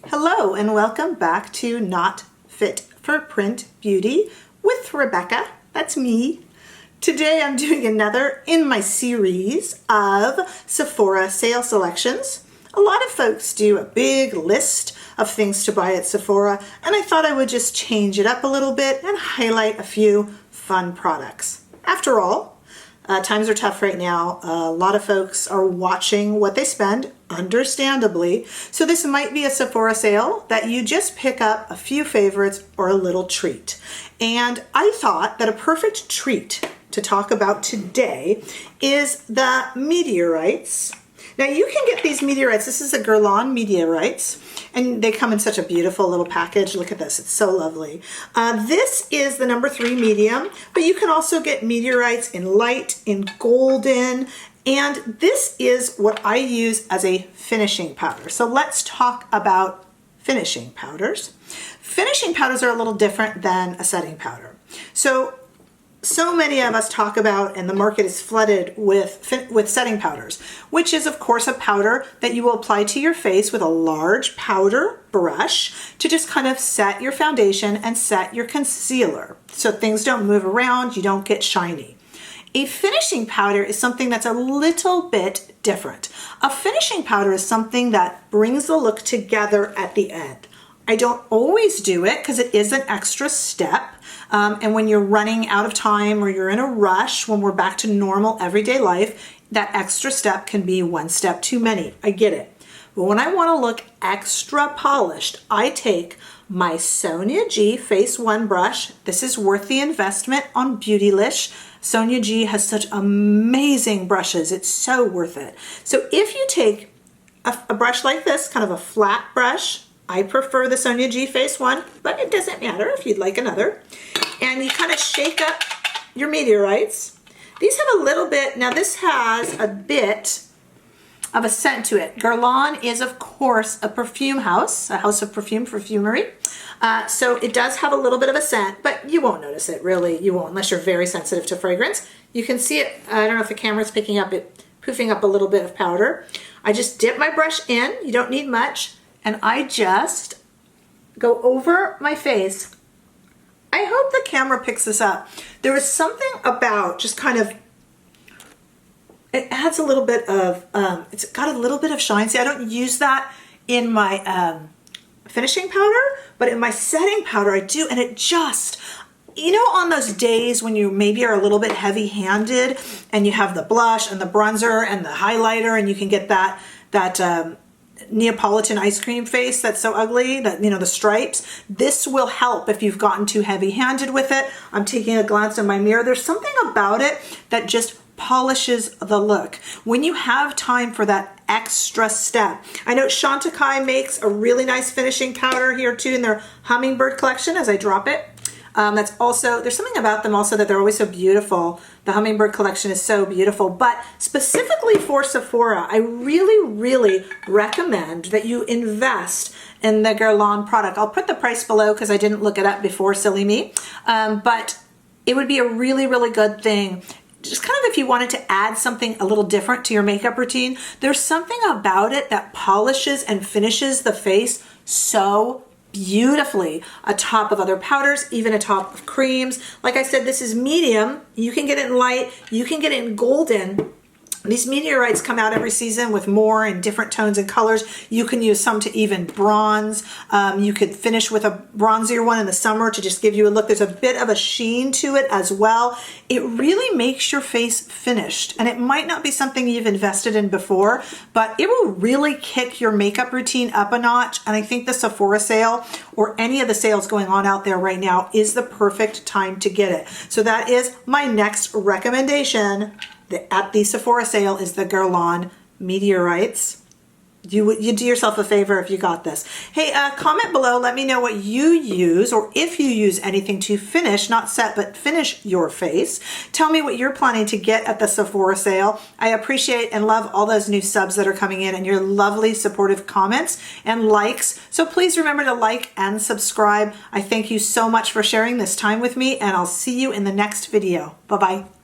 Hello and welcome back to Not Fit for Print Beauty with Rebecca. That's me. Today I'm doing another in my series of Sephora Sale Selections. A lot of folks do a big list of things to buy at Sephora, and I thought I would just change it up a little bit and highlight a few fun products. After all, times are tough right now. A lot of folks are watching what they spend, understandably. So this might be a Sephora sale that you just pick up a few favorites or a little treat. And I thought that a perfect treat to talk about today is the Meteorites. Now you can get these Meteorites. This is a Guerlain Meteorites, and they come in such a beautiful little package. Look at this, it's so lovely. This is the number 3 medium, but you can also get Meteorites in light, in golden, and this is what I use as a finishing powder. So let's talk about finishing powders. Finishing powders are a little different than a setting powder. So many of us talk about, and the market is flooded with setting powders, which is of course a powder that you will apply to your face with a large powder brush to just kind of set your foundation and set your concealer so things don't move around, you don't get shiny. A finishing powder is something that's a little bit different. A finishing powder is something that brings the look together at the end. I don't always do it because it is an extra step. And when you're running out of time or you're in a rush, when we're back to normal everyday life, that extra step can be one step too many. I get it. But when I want to look extra polished, I take my Sonia G Face 1 brush. This is worth the investment on Beautylish. Sonia G has such amazing brushes. It's so worth it. So if you take a brush like this, kind of a flat brush, I prefer the Sonia G Face 1, but it doesn't matter if you'd like another. And you kind of shake up your Meteorites. These have a little bit, now this has a bit of a scent to it. Guerlain is of course a perfume house, a house of perfumery. So it does have a little bit of a scent, but you won't notice it really. You won't unless you're very sensitive to fragrance. You can see it, I don't know if the camera's picking up it, poofing up a little bit of powder. I just dip my brush in, you don't need much. And I just go over my face. I hope the camera picks this up. There is something about just kind of, it adds a little bit of, it's got a little bit of shine. See, I don't use that in my finishing powder, but in my setting powder I do. And it just, you know, on those days when you maybe are a little bit heavy-handed and you have the blush and the bronzer and the highlighter and you can get that Neapolitan ice cream face that's so ugly, that, you know, the stripes. This will help if you've gotten too heavy-handed with it. I'm taking a glance in my mirror. There's something about it that just polishes the look. When you have time for that extra step. I know Chantecaille makes a really nice finishing powder here too in their Hummingbird collection as I drop it. That's also, there's something about them also that they're always so beautiful. The Hummingbird collection is so beautiful, but specifically for Sephora, I really recommend that you invest in the Guerlain product. I'll put the price below because I didn't look it up before, silly me, but it would be a really good thing. Just kind of if you wanted to add something a little different to your makeup routine, there's something about it that polishes and finishes the face so beautifully atop of other powders, even atop of creams. Like I said, this is medium. You can get it in light, you can get it in golden. These Meteorites come out every season with more in different tones and colors. You can use some to even bronze. You could finish with a bronzier one in the summer to just give you a look. There's a bit of a sheen to it as well. It really makes your face finished, and it might not be something you've invested in before, but it will really kick your makeup routine up a notch. And I think the Sephora sale or any of the sales going on out there right now is the perfect time to get it. So that is my next recommendation at the Sephora sale is the Guerlain Meteorites. You do yourself a favor if you got this. Hey, comment below, let me know what you use, or if you use anything to finish, not set, but finish your face. Tell me what you're planning to get at the Sephora sale. I appreciate and love all those new subs that are coming in and your lovely supportive comments and likes. So please remember to like and subscribe. I thank you so much for sharing this time with me, and I'll see you in the next video. Bye-bye.